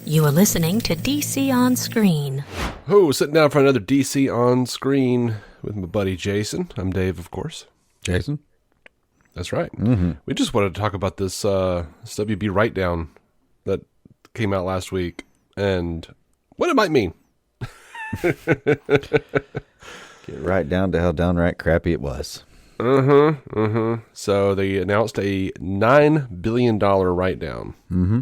You are listening to DC On Screen. Oh, sitting down for another DC On Screen with my buddy Jason. I'm Dave, of course. Jason? That's right. Mm-hmm. We just wanted to talk about this WB write-down that came out last week and what it might mean. Get right down to how downright crappy it was. So they announced a $9 billion write-down. Mm-hmm.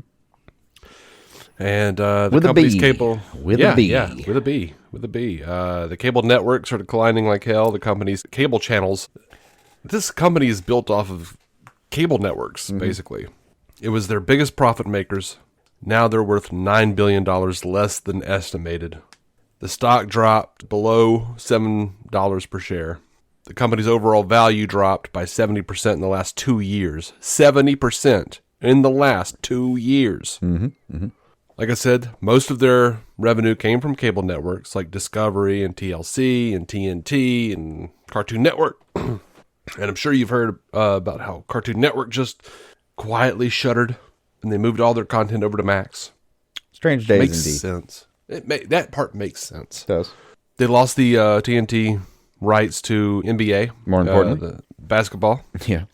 And the with company's a B. cable... With a B. Yeah, with a B. With a B. The cable networks are declining like hell. The company's cable channels... This company is built off of cable networks, basically. It was their biggest profit makers. Now they're worth $9 billion less than estimated. The stock dropped below $7 per share. The company's overall value dropped by 70% in the last 2 years. 70% in the last 2 years. Like I said, most of their revenue came from cable networks like Discovery and TLC and TNT and Cartoon Network. And I'm sure you've heard about how Cartoon Network just quietly shuttered and they moved all their content over to Max. Strange days Makes indeed. sense. That part makes sense. It does. They lost the TNT rights to NBA. More importantly. The basketball. Yeah.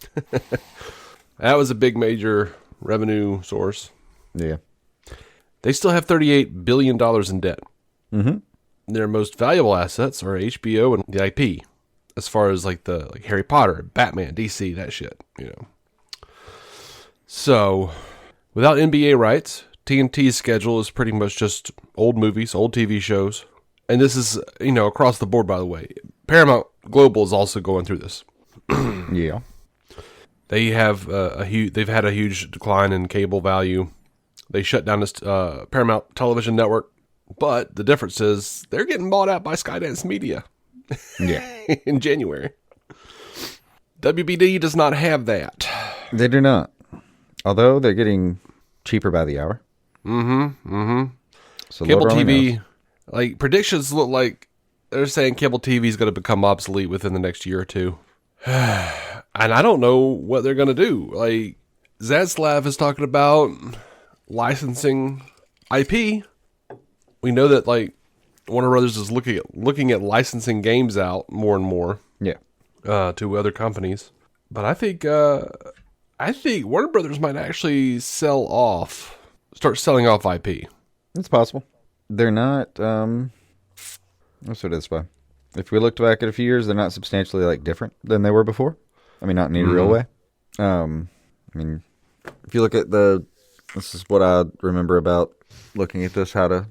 That was a big major revenue source. Yeah. They still have $38 billion in debt. Mm-hmm. Their most valuable assets are HBO and the IP. As far as like Harry Potter, Batman, DC, that shit, you know. So, without NBA rights, TNT's schedule is pretty much just old movies, old TV shows. And this is, across the board, by the way. Paramount Global is also going through this. Yeah. They have they've had a huge decline in cable value. They shut down this Paramount Television Network, but the difference is they're getting bought out by Skydance Media. Yeah. In January. WBD does not have that. They do not. Although they're getting cheaper by the hour. So Cable Lord only TV, knows. predictions look like they're saying cable TV is going to become obsolete within the next year or two. And I don't know what they're going to do. Like, Zaslav is talking about licensing IP. We know that, Warner Brothers is looking at licensing games out more and more. Yeah. To other companies. But I think Warner Brothers might actually start selling off IP. It's possible. They're not, let's put it this way. If we looked back at a few years, they're not substantially, different than they were before. I mean, not in any real way. If you look at this is what I remember about looking at this, how to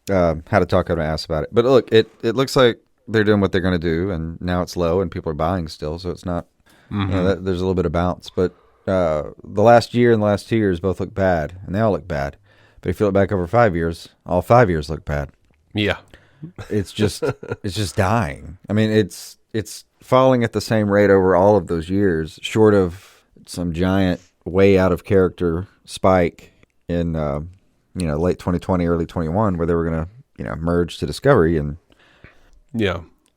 talk out of my ass about it. But look, it looks like they're doing what they're going to do, and now it's low, and people are buying still, so it's not, there's a little bit of bounce. But the last year and the last 2 years both look bad, and they all look bad. But if you look back over 5 years, all 5 years look bad. Yeah. It's just dying. I mean, it's falling at the same rate over all of those years, short of some giant, way out of character spike in late 2020, early 21, where they were going to merge to Discovery, and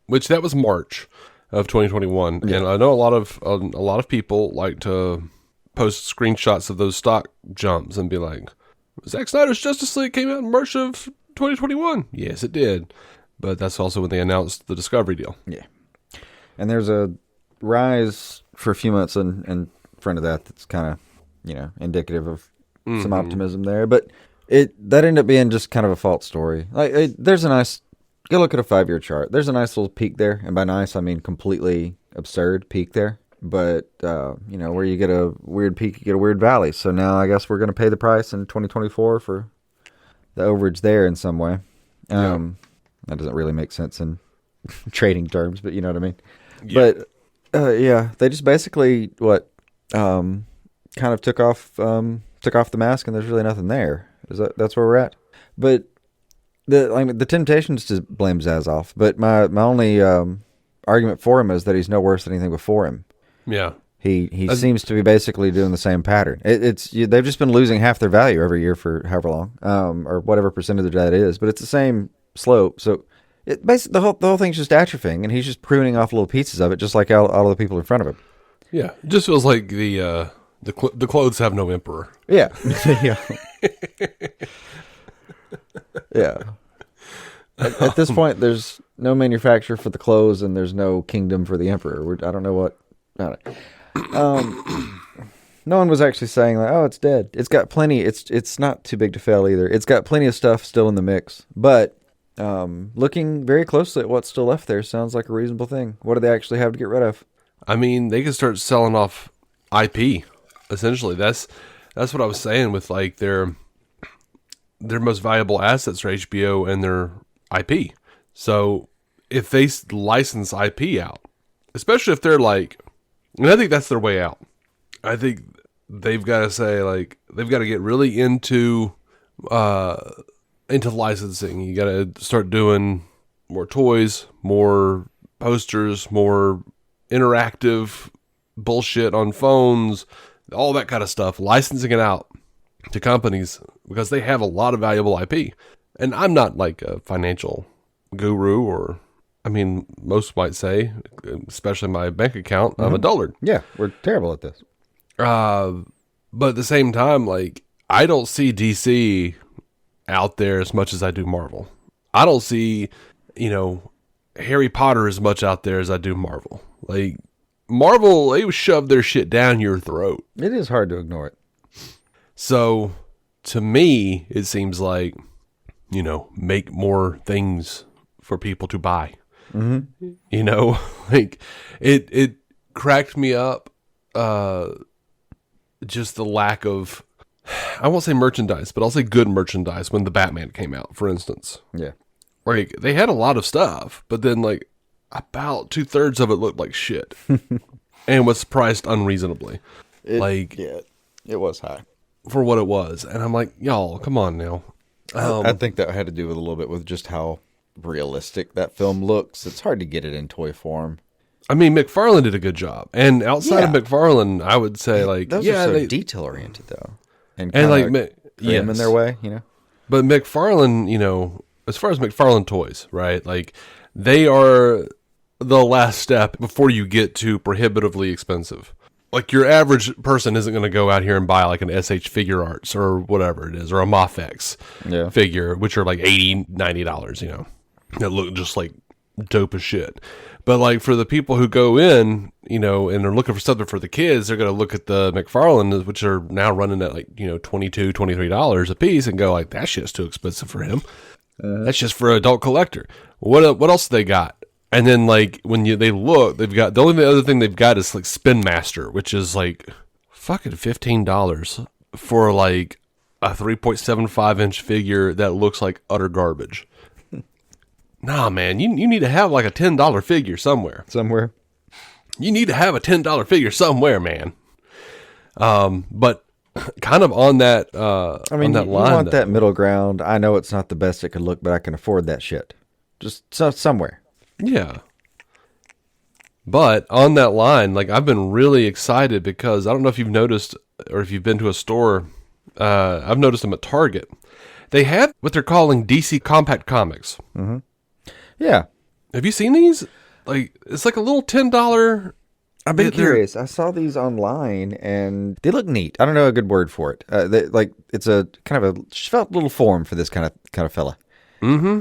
which that was March of 2021, and I know a lot of people like to post screenshots of those stock jumps and be like, Zack Snyder's Justice League came out in March of 2021. Yes, it did. But that's also when they announced the Discovery deal. Yeah. And there's a rise for a few months in front of that's kind of, indicative of some optimism there. But that ended up being just kind of a false story. There's a nice, go look at a 5-year chart. There's a nice little peak there. And by nice, I mean completely absurd peak there. But, where you get a weird peak, you get a weird valley. So now I guess we're going to pay the price in 2024 for the overage there in some way. That doesn't really make sense in trading terms, but you know what I mean? Yeah. But, they just basically, kind of took off the mask, and there's really nothing there. That's where we're at? But the temptation is to blame Zaz off. But my only argument for him is that he's no worse than anything before him. Yeah. He seems to be basically doing the same pattern. They've just been losing half their value every year for however long, or whatever percentage that is. But it's the same slope. So basically the whole thing's just atrophying, and he's just pruning off little pieces of it, just like all the people in front of him. Yeah, it just feels like the clothes have no emperor. Yeah, yeah. Yeah. At this point, there's no manufacturer for the clothes, and there's no kingdom for the emperor. I don't know what. I don't, no one was actually saying like, "Oh, it's dead." It's got plenty. It's not too big to fail either. It's got plenty of stuff still in the mix. But looking very closely at what's still left there sounds like a reasonable thing. What do they actually have to get rid of? I mean, they can start selling off IP. Essentially, that's what I was saying with like their most valuable assets are HBO and their IP. So if they license IP out, especially if they're like, and I think that's their way out. I think they've got to say like they've got to get really into licensing. You got to start doing more toys, more posters, more interactive bullshit on phones, all that kind of stuff. Licensing it out to companies because they have a lot of valuable IP. And I'm not like a financial guru or, I mean, most might say, especially my bank account, I'm a dullard. Yeah, we're terrible at this. But at the same time, like, I don't see DC out there as much as I do Marvel. I don't see, Harry Potter as much out there as I do Marvel. Like, Marvel, they shove their shit down your throat. It is hard to ignore it. So, to me, it seems like, make more things for people to buy. Mm-hmm. Like, it cracked me up, just the lack of, I won't say merchandise, but I'll say good merchandise when the Batman came out, for instance. Yeah. Like, they had a lot of stuff, but then, like, about 2/3 of it looked like shit. And was priced unreasonably. Yeah, it was high. For what it was. And I'm like, y'all, come on now. I think that had to do with a little bit with just how realistic that film looks. It's hard to get it in toy form. I mean, McFarlane did a good job. And outside of McFarlane, I would say, like, those are so detail-oriented, though. And like, them in their way, But McFarlane, as far as McFarlane toys, right? Like, they are the last step before you get to prohibitively expensive. Like, your average person isn't going to go out here and buy, like, an SH Figure Arts or whatever it is, or a Mofex figure, which are, like, $80, $90, that look just, like, dope as shit. But, like, for the people who go in, and they're looking for something for the kids, they're going to look at the McFarlane, which are now running at, like, $22, $23 a piece, and go, like, that shit's too expensive for him. That's just for an adult collector. What else do they got? And then, like, when they look, they've got, the only other thing they've got is, like, Spin Master, which is, like, fucking $15 for, like, a 3.75-inch figure that looks like utter garbage. Nah, man, you need to have, like, a $10 figure somewhere. You need to have a $10 figure somewhere, man. But kind of on that, on that line, you want that middle ground. I know it's not the best it could look, but I can afford that shit. Just somewhere. Yeah. But on that line, like, I've been really excited because I don't know if you've noticed or if you've been to a store. I've noticed them at Target. They have what they're calling DC Compact Comics. Mm-hmm. Yeah. Have you seen these? Like, it's like a little $10. I've been curious. I saw these online and they look neat. I don't know a good word for it. It's a kind of a felt little form for this kind of fella. Mm-hmm.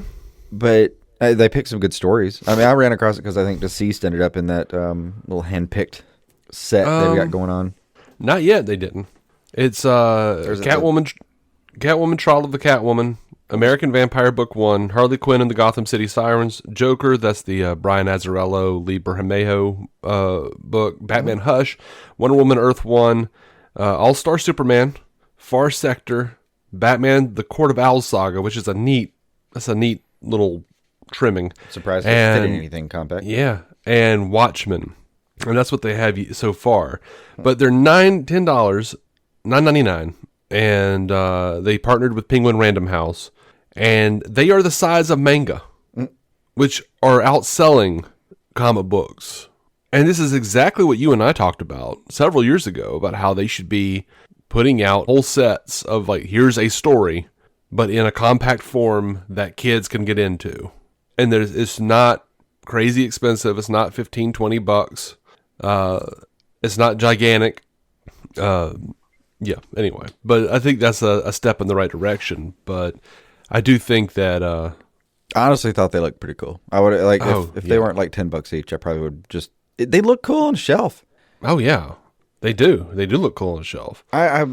But they picked some good stories. I mean, I ran across it because I think Deceased ended up in that little hand-picked set they've got going on. Not yet, they didn't. It's Catwoman, Trial of the Catwoman, American Vampire Book 1, Harley Quinn and the Gotham City Sirens, Joker, that's the Brian Azzarello, Lee Bermejo book, Batman Hush, Wonder Woman Earth 1, All-Star Superman, Far Sector, Batman The Court of Owls saga, which is a neat little trimming. Surprised it didn't fit in anything compact. Yeah, and Watchmen. And that's what they have so far. But they're $10, $9.99. And they partnered with Penguin Random House. And they are the size of manga, which are outselling comic books. And this is exactly what you and I talked about several years ago, about how they should be putting out whole sets of, like, here's a story, but in a compact form that kids can get into. And it's not crazy expensive. It's not $15, $20. It's not gigantic. Yeah, anyway. But I think that's a step in the right direction. But I do think that I honestly thought they looked pretty cool. I would like if they weren't like $10 each, I probably would just. They look cool on the shelf. Oh yeah, they do. They do look cool on the shelf. I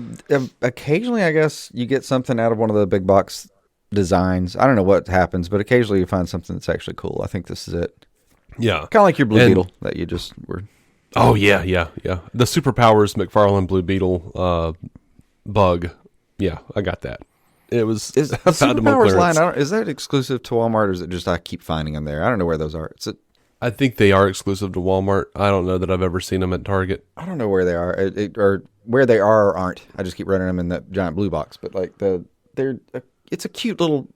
occasionally, I guess, you get something out of one of the big box designs. I don't know what happens, but occasionally you find something that's actually cool. I think this is it. Yeah, kind of like your Blue Beetle that you just were. Oh yeah. The Superpowers McFarlane Blue Beetle bug. Yeah, I got that. It was the Superpowers line. Is that exclusive to Walmart, or is it just I keep finding them there? I don't know where those are. I think they are exclusive to Walmart. I don't know that I've ever seen them at Target. I don't know where they are, or where they are or aren't. I just keep running them in that giant blue box. But like it's a cute little.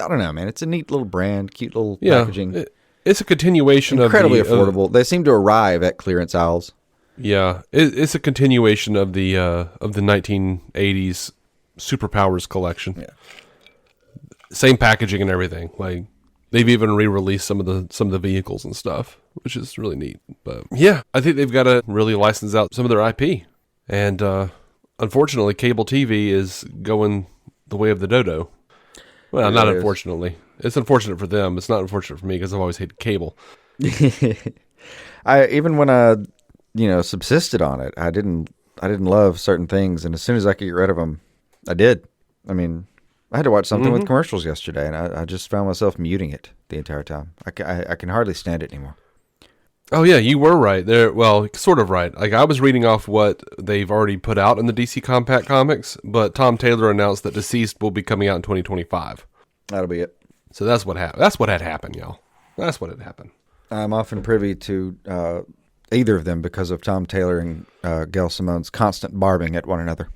I don't know, man. It's a neat little brand, cute little packaging. It's a continuation incredibly affordable. They seem to arrive at clearance aisles. Yeah, it's a continuation of the 1980s Superpowers collection. Yeah, same packaging and everything. Like they've even re-released some of the vehicles and stuff, which is really neat. But yeah, I think they've got to really license out some of their IP. And unfortunately, cable TV is going the way of the dodo. Well, not unfortunately. It's unfortunate for them. It's not unfortunate for me because I've always hated cable. Even when I subsisted on it, I didn't love certain things, and as soon as I could get rid of them, I did. I mean, I had to watch something with commercials yesterday, and I just found myself muting it the entire time. I can hardly stand it anymore. Oh yeah, you were right there. Well, sort of right. Like I was reading off what they've already put out in the DC Compact Comics, but Tom Taylor announced that Deceased will be coming out in 2025. That'll be it. So that's what happened. That's what had happened, y'all. That's what had happened. I'm often privy to either of them because of Tom Taylor and Gail Simone's constant barbing at one another.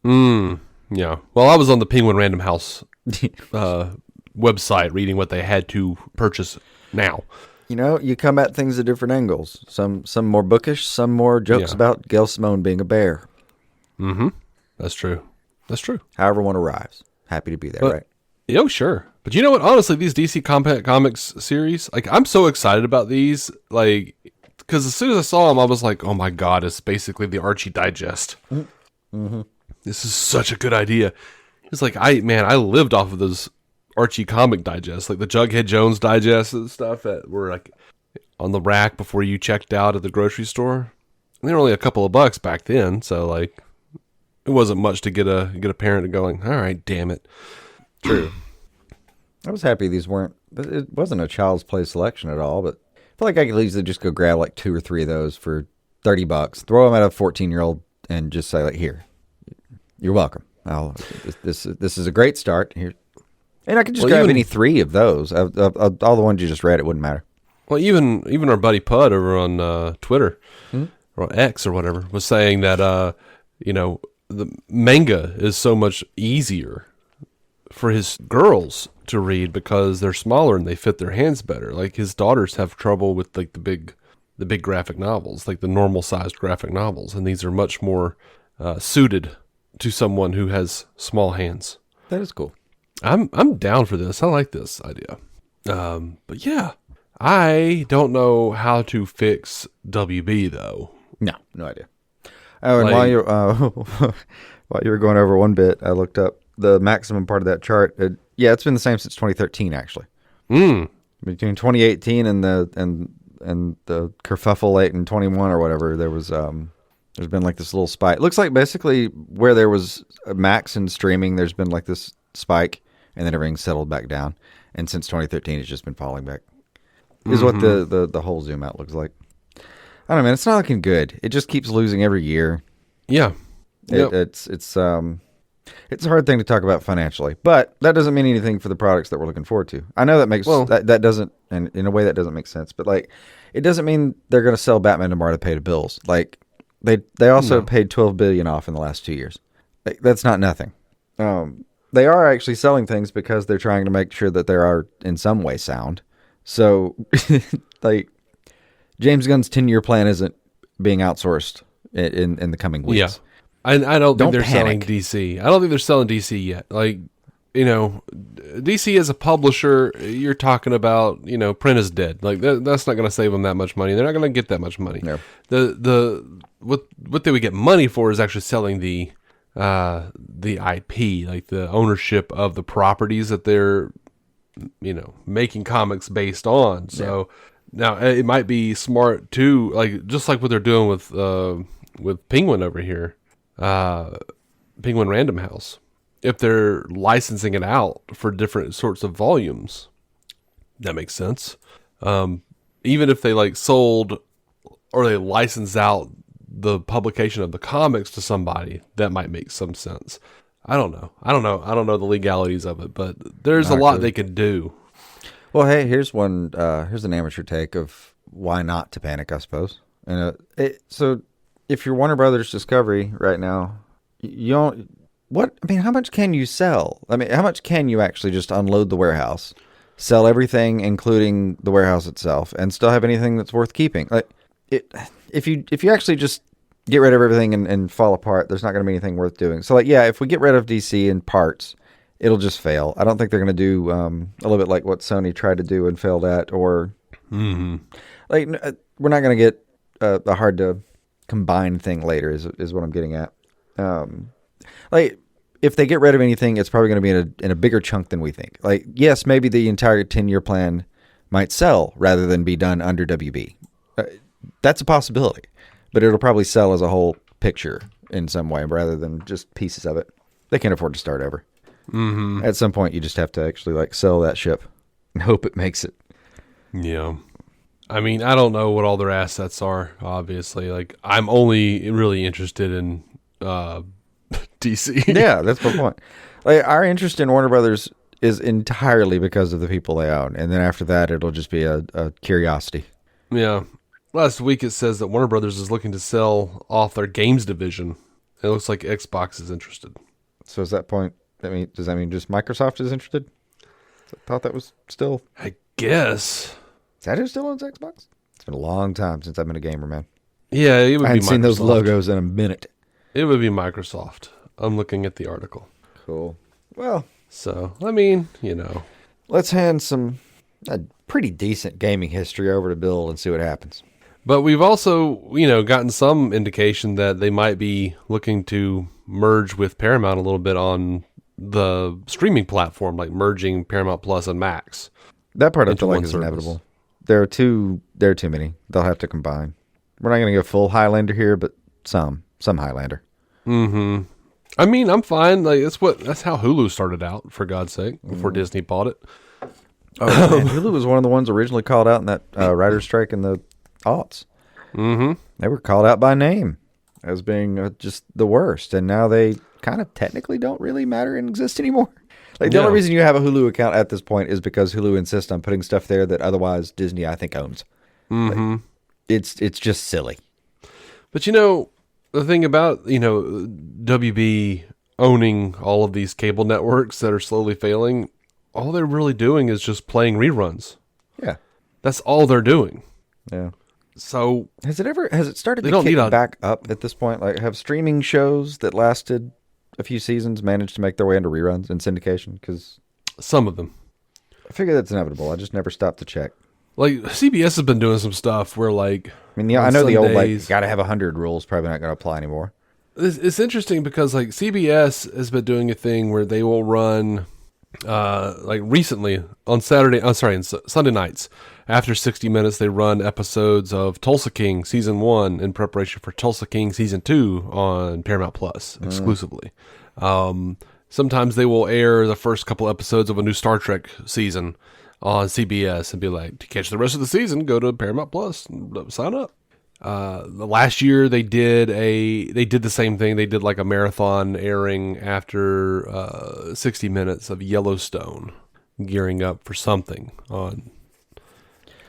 Yeah. Well, I was on the Penguin Random House website reading what they had to purchase now. You come at things at different angles. Some more bookish, some more jokes about Gail Simone being a bear. Mm-hmm. That's true. However one arrives. Happy to be there, right? Oh, sure. But you know what? Honestly, these DC Compact Comics series, like, I'm so excited about these, like, because as soon as I saw them, I was like, oh my God, it's basically the Archie Digest. Mm-hmm. This is such a good idea. It's like, I lived off of those Archie comic digests, like the Jughead Jones digests and stuff that were like on the rack before you checked out at the grocery store. And they were only a couple of bucks back then, so like it wasn't much to get a parent to going, all right, damn it. True. I was happy these weren't. It wasn't a Child's Play selection at all, but I feel like I could easily just go grab like 2 or 3 of those for $30, throw them at a 14-year-old, and just say like, "Here, you're welcome. This is a great start here." And I could just grab any 3 of those. Of all the ones you just read, it wouldn't matter. Well, even our buddy Pud over on Twitter or X or whatever was saying that the manga is so much easier for his girls to read because they're smaller and they fit their hands better. Like his daughters have trouble with like the big graphic novels, like the normal sized graphic novels, and these are much more suited to someone who has small hands. That is cool. I'm down for this. I like this idea. But yeah, I don't know how to fix WB though. No idea. Oh, and while you were going over one bit, I looked up the maximum part of that chart. It's been the same since 2013, actually. Between 2018 and the kerfuffle late in 21 or whatever, there's been like this little spike. It looks like basically where there was a max in streaming, there's been like this spike, and then everything settled back down. And since 2013, it's just been falling back. Is what the whole zoom out looks like. I don't know, man. It's not looking good. It just keeps losing every year. Yeah. It's a hard thing to talk about financially, but that doesn't mean anything for the products that we're looking forward to. I know that makes that doesn't, and in a way that doesn't make sense, but like it doesn't mean they're going to sell Batman tomorrow to pay the bills. Like they also paid $12 billion off in the last 2 years. Like, that's not nothing. They are actually selling things because they're trying to make sure that they are in some way sound. So like James Gunn's 10-year plan isn't being outsourced in the coming weeks. Yeah. I don't think they're selling DC. I don't think they're selling DC yet. Like, DC as a publisher, you're talking about, print is dead. Like that's not going to save them that much money. They're not going to get that much money. No. What they would get money for is actually selling the the IP, like the ownership of the properties that they're, making comics based on. So now it might be smart too, like just like what they're doing with Penguin over here, Penguin Random House. If they're licensing it out for different sorts of volumes, that makes sense. Even if they like sold or they license out the publication of the comics to somebody, that might make some sense. I don't know the legalities of it, but there's a lot they could do. Well, hey, here's an amateur take of why not to panic, I suppose. And so if you're Warner Brothers Discovery right now, you don't. How much can you sell? How much can you actually just unload the warehouse, sell everything, including the warehouse itself, and still have anything that's worth keeping? If you actually just get rid of everything and fall apart, there's not going to be anything worth doing. So, if we get rid of DC in parts, it'll just fail. I don't think they're going to do a little bit like what Sony tried to do and failed at, or we're not going to get a hard to combine thing later. Is what I'm getting at. If they get rid of anything, it's probably going to be in a bigger chunk than we think. Yes, maybe the entire 10-year plan might sell rather than be done under WB. That's a possibility, but it'll probably sell as a whole picture in some way rather than just pieces of it. They can't afford to start over. Mm-hmm. At some point, you just have to actually sell that ship and hope it makes it. Yeah. I don't know what all their assets are, obviously. I'm only really interested in DC. Yeah, that's my point. Our interest in Warner Brothers is entirely because of the people they own, and then after that, it'll just be a curiosity. Yeah. Last week, it says that Warner Brothers is looking to sell off their games division. It looks like Xbox is interested. So, is that point? Does that mean just Microsoft is interested? I thought that was still. I guess. Is that who still owns Xbox? It's been a long time since I've been a gamer, man. Yeah, it would be Microsoft. I haven't seen those logos in a minute. It would be Microsoft. I'm looking at the article. Cool. Well. So, Let's hand a pretty decent gaming history over to Bill and see what happens. But we've also, gotten some indication that they might be looking to merge with Paramount a little bit on the streaming platform, like merging Paramount Plus and Max. That part I feel like is inevitable. There are too many. They'll have to combine. We're not going to go full Highlander here, but some Highlander. Mm-hmm. I'm fine. That's how Hulu started out, for God's sake, before Disney bought it. Oh, man, Hulu was one of the ones originally called out in that writer's strike in the aughts. Mm-hmm. They were called out by name as being just the worst, and now they kind of technically don't really matter and exist anymore. The only reason you have a Hulu account at this point is because Hulu insists on putting stuff there that otherwise Disney, I think, owns. Mm-hmm. It's just silly. But the thing about WB owning all of these cable networks that are slowly failing, all they're really doing is just playing reruns. Yeah, that's all they're doing. Yeah. So has it started to kick back up at this point? Have streaming shows that lasted a few seasons managed to make their way into reruns and syndication? Because some of them, I figure that's inevitable. I just never stopped to check. CBS has been doing some stuff where I know Sundays, the old gotta have 100 rules probably not going to apply anymore. It's interesting because CBS has been doing a thing where they will run recently on Sunday nights after 60 Minutes they run episodes of Tulsa King season 1 in preparation for Tulsa King season 2 on Paramount Plus exclusively. Sometimes they will air the first couple episodes of a new Star Trek season on CBS and be like, to catch the rest of the season, go to Paramount Plus and sign up. Last year they did the same thing. They did a marathon airing after 60 Minutes of Yellowstone, gearing up for something on.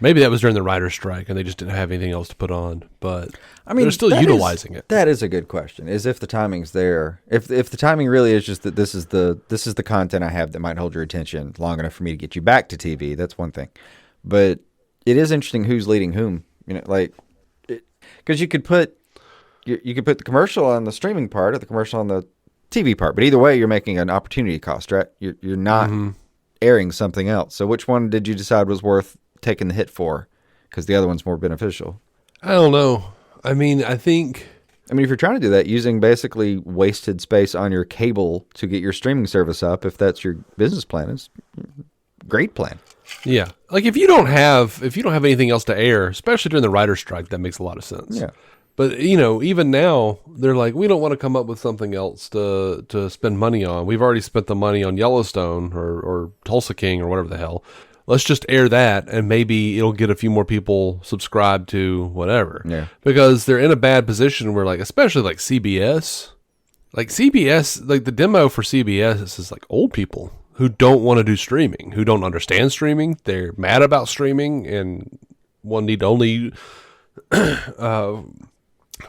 Maybe that was during the writer's strike and they just didn't have anything else to put on. But they're still utilizing it. That is a good question. Is if the timing's there. If the timing really is just that this is the content I have that might hold your attention long enough for me to get you back to TV. That's one thing. But it is interesting who's leading whom. Because you could put the commercial on the streaming part or the commercial on the TV part, but either way, you're making an opportunity cost, right? You're not airing something else. So which one did you decide was worth taking the hit for? Because the other one's more beneficial. I don't know. I think I mean, if you're trying to do that using basically wasted space on your cable to get your streaming service up, if that's your business plan, is great plan. Yeah. Like if you don't have anything else to air, especially during the writer's strike, that makes a lot of sense. Yeah. But even now they're like, we don't want to come up with something else to spend money on. We've already spent the money on Yellowstone or Tulsa King or whatever the hell. Let's just air that and maybe it'll get a few more people subscribed to whatever. Yeah. Because they're in a bad position where especially CBS, the demo for CBS is old people who don't want to do streaming, who don't understand streaming. They're mad about streaming, and one need only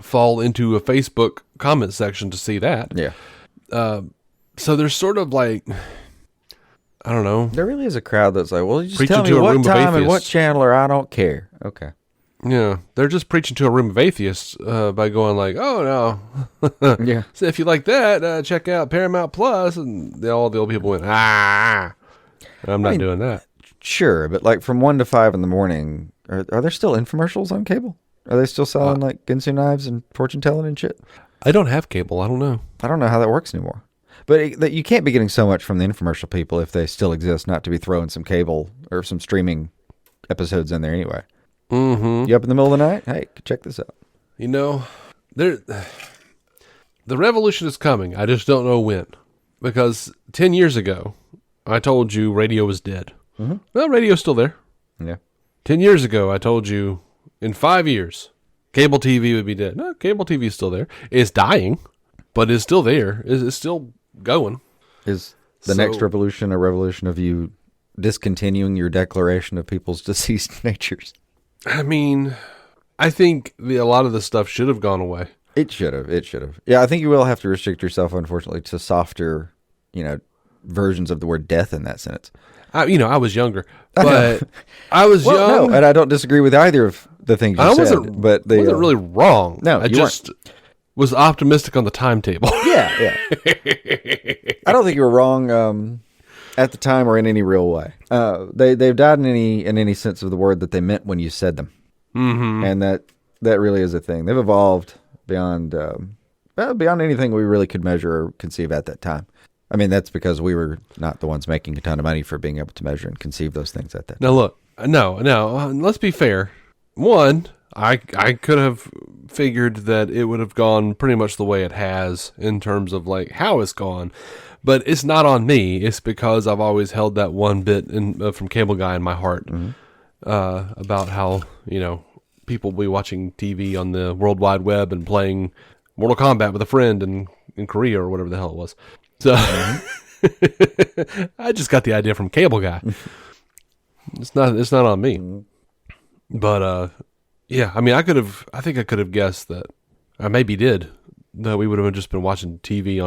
fall into a Facebook comment section to see that. Yeah. So there's sort of I don't know. There really is a crowd that's like, well, you just Preaching tell me to a room what of time and what atheists. channel, or I don't care. Okay. Yeah, they're just preaching to a room of atheists by going oh no, Yeah. so if you like that, check out Paramount Plus, and all the old people went I'm not doing that. Sure, but from 1 to 5 in the morning, are there still infomercials on cable? Are they still selling Ginsu knives and fortune telling and shit? I don't have cable. I don't know. I don't know how that works anymore. But you can't be getting so much from the infomercial people if they still exist, not to be throwing some cable or some streaming episodes in there anyway. Mm-hmm. You up in the middle of the night? Hey, check this out. The revolution is coming. I just don't know when. Because 10 years ago, I told you radio was dead. Mm-hmm. Well, radio's still there. Yeah. 10 years ago, I told you in 5 years, cable TV would be dead. No, cable TV is still there. It's dying, but it's still there. It's still going. Is the next revolution a revolution of you discontinuing your declaration of people's deceased natures? I mean, I think a lot of this stuff should have gone away. It should have. Yeah, I think you will have to restrict yourself, unfortunately, to softer, versions of the word death in that sentence. I was younger, but I was young. No, and I don't disagree with either of the things you said. But they wasn't really wrong. No, I just was optimistic on the timetable. Yeah. I don't think you were wrong at the time or in any real way. They've died in any sense of the word that they meant when you said them, and that really is a thing. They've evolved beyond anything we really could measure or conceive at that time. I mean, that's because we were not the ones making a ton of money for being able to measure and conceive those things at that time. Now, look, no, let's be fair. One, I could have figured that it would have gone pretty much the way it has in terms of how it's gone, but it's not on me. It's because I've always held that one bit from Cable Guy in my heart about how people will be watching TV on the World Wide Web and playing Mortal Kombat with a friend in Korea or whatever the hell it was. So I just got the idea from Cable Guy. It's not on me. But yeah, I mean, I think I could have guessed that I maybe did that we would have just been watching TV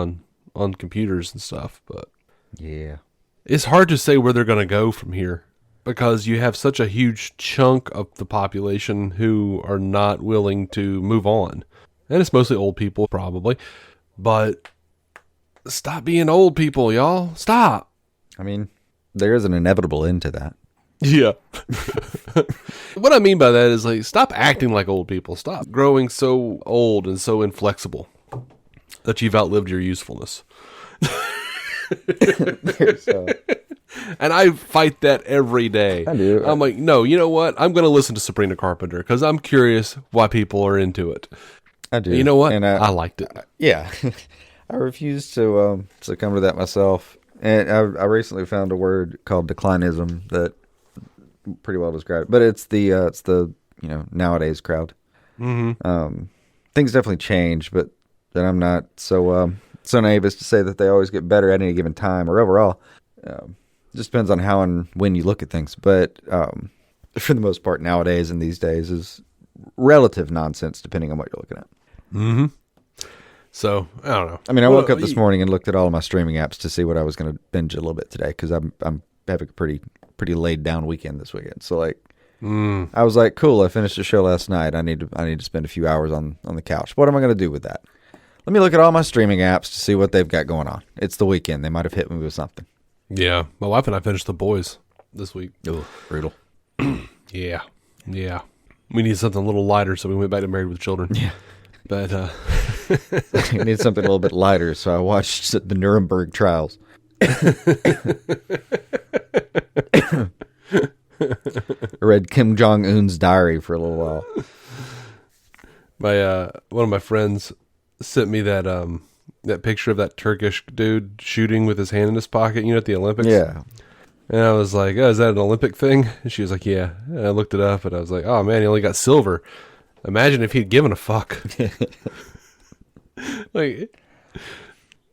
on computers and stuff, but yeah. It's hard to say where they're going to go from here because you have such a huge chunk of the population who are not willing to move on. And it's mostly old people probably, but stop being old people, y'all. Stop. I mean, there is an inevitable end to that. Yeah. What I mean by that is stop acting like old people. Stop growing so old and so inflexible that you've outlived your usefulness. And I fight that every day. I do. I'm like, no, you know what? I'm going to listen to Sabrina Carpenter because I'm curious why people are into it. I do. You know what? And I liked it. Yeah. I refuse to come to that myself. And I recently found a word called declinism that pretty well described it. But it's the nowadays crowd. Mm-hmm. Things definitely change, but then I'm not so naive as to say that they always get better at any given time or overall. Just depends on how and when you look at things. But for the most part, nowadays and these days is relative nonsense depending on what you're looking at. Mm-hmm. So, I don't know. I mean, I woke up this morning and looked at all of my streaming apps to see what I was going to binge a little bit today because I'm having a pretty laid down weekend this weekend. So I was like, cool, I finished the show last night. I need to spend a few hours on the couch. What am I going to do with that? Let me look at all my streaming apps to see what they've got going on. It's the weekend. They might have hit me with something. Yeah. My wife and I finished The Boys this week. Oh, brutal. Yeah. We needed something a little lighter, so we went back to Married with Children. Yeah. But I need something a little bit lighter, so I watched the Nuremberg trials. I read Kim Jong-un's diary for a little while. One of my friends sent me that picture of that Turkish dude shooting with his hand in his pocket, at the Olympics. Yeah. And I was like, oh, is that an Olympic thing? And she was like, yeah. And I looked it up, and I was like, oh, man, he only got silver. Imagine if he'd given a fuck. Like,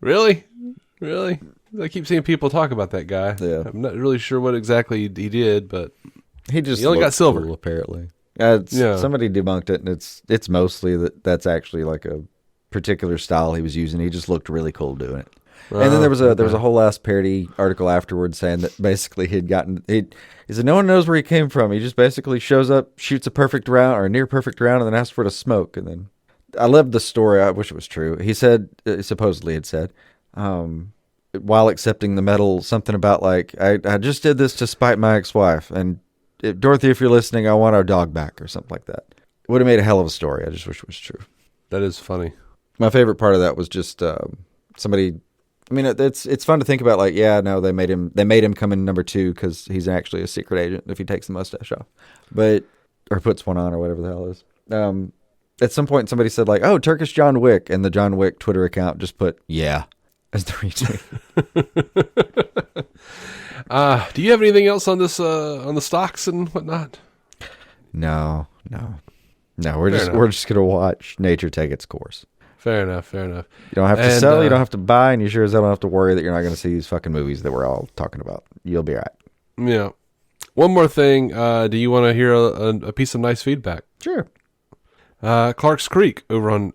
really? Really? I keep seeing people talk about that guy. Yeah. I'm not really sure what exactly he did, but he only got silver. Cool, apparently. Somebody debunked it, and it's mostly that's actually like a particular style he was using. He just looked really cool doing it. And then there was a whole ass parody article afterwards saying that basically he said no one knows where he came from. He just basically shows up, shoots a perfect round or a near perfect round, and then asks for it to smoke. And then I loved the story. I wish it was true. He said supposedly had said while accepting the medal something about like I just did this to spite my ex-wife, and Dorothy, if you're listening, I want our dog back or something like that. It would have made a hell of a story. I just wish it was true. That is funny. My favorite part of that was just somebody. I mean, it's fun to think about. Like, yeah, no, they made him come in number 2 because he's actually a secret agent if he takes the mustache off, or puts one on or whatever the hell it is. At some point, somebody said like, "Oh, Turkish John Wick," and the John Wick Twitter account just put "yeah" as the retweet. Do you have anything else on this on the stocks and whatnot? No. We're just gonna watch nature take its course. Fair enough. You don't have to sell, you don't have to buy, and you sure as hell don't have to worry that you're not going to see these fucking movies that we're all talking about. You'll be all right. Yeah. One more thing. Do you want to hear a piece of nice feedback? Sure. Clark's Creek over on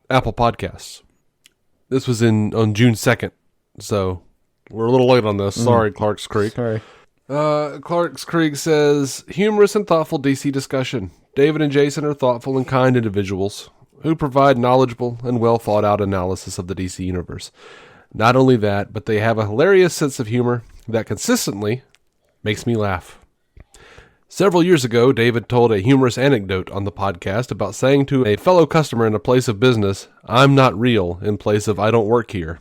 Apple Podcasts. This was on June 2nd, so we're a little late on this. Sorry, Clark's Creek. Sorry. Clark's Creek says, humorous and thoughtful DC discussion. David and Jason are thoughtful and kind individuals who provide knowledgeable and well thought out analysis of the DC universe. Not only that, but they have a hilarious sense of humor that consistently makes me laugh. Several years ago, David told a humorous anecdote on the podcast about saying to a fellow customer in a place of business, "I'm not real," in place of "I don't work here."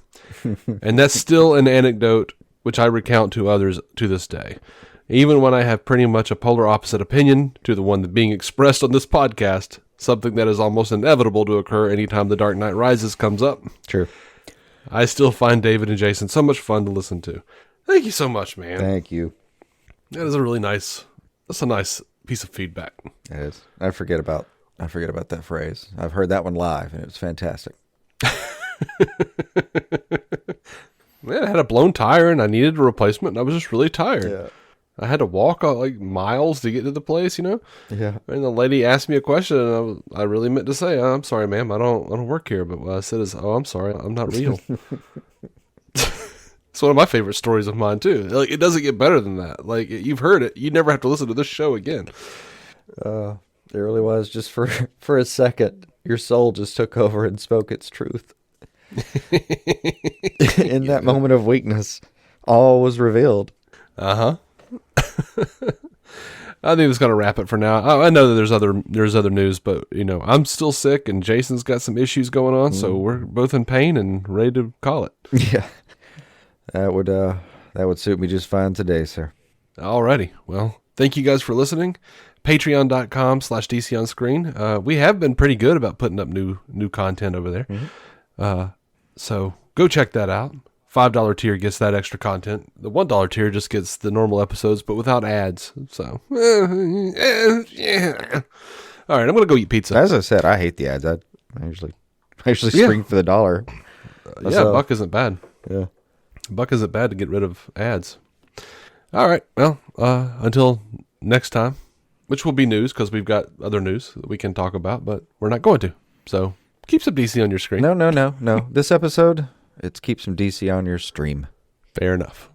And that's still an anecdote which I recount to others to this day. Even when I have pretty much a polar opposite opinion to the one that being expressed on this podcast, something that is almost inevitable to occur anytime The Dark Knight Rises comes up. True. I still find David and Jason so much fun to listen to. Thank you so much, man. Thank you. That is that's a nice piece of feedback. It is. I forget about that phrase. I've heard that one live, and it was fantastic. Man, I had a blown tire, and I needed a replacement, and I was just really tired. Yeah. I had to walk like miles to get to the place, Yeah. And the lady asked me a question, and I really meant to say, "I'm sorry, ma'am, I don't work here." But what I said is, "Oh, I'm sorry, I'm not real." It's one of my favorite stories of mine too. Like, it doesn't get better than that. Like, you've heard it, you never have to listen to this show again. It really was just for a second. Your soul just took over and spoke its truth. In that moment of weakness, all was revealed. Uh-huh. I think it's going to wrap it for now. I know that there's other news, but I'm still sick and Jason's got some issues going on, so we're both in pain and ready to call it. Yeah. That would suit me just fine today, sir. Alrighty. Well, thank you guys for listening. Patreon.com/DC on Screen. We have been pretty good about putting up new content over there. Mm-hmm. So go check that out. $5 tier gets that extra content. The $1 tier just gets the normal episodes, but without ads. So, yeah. All right, I'm gonna go eat pizza. As I said, I hate the ads. I usually spring for the dollar. $1 isn't bad. Yeah, $1 isn't bad to get rid of ads. All right, well, until next time, which will be news because we've got other news that we can talk about, but we're not going to. So keep some DC on your screen. No. This episode. It's keep some DC on your stream. Fair enough.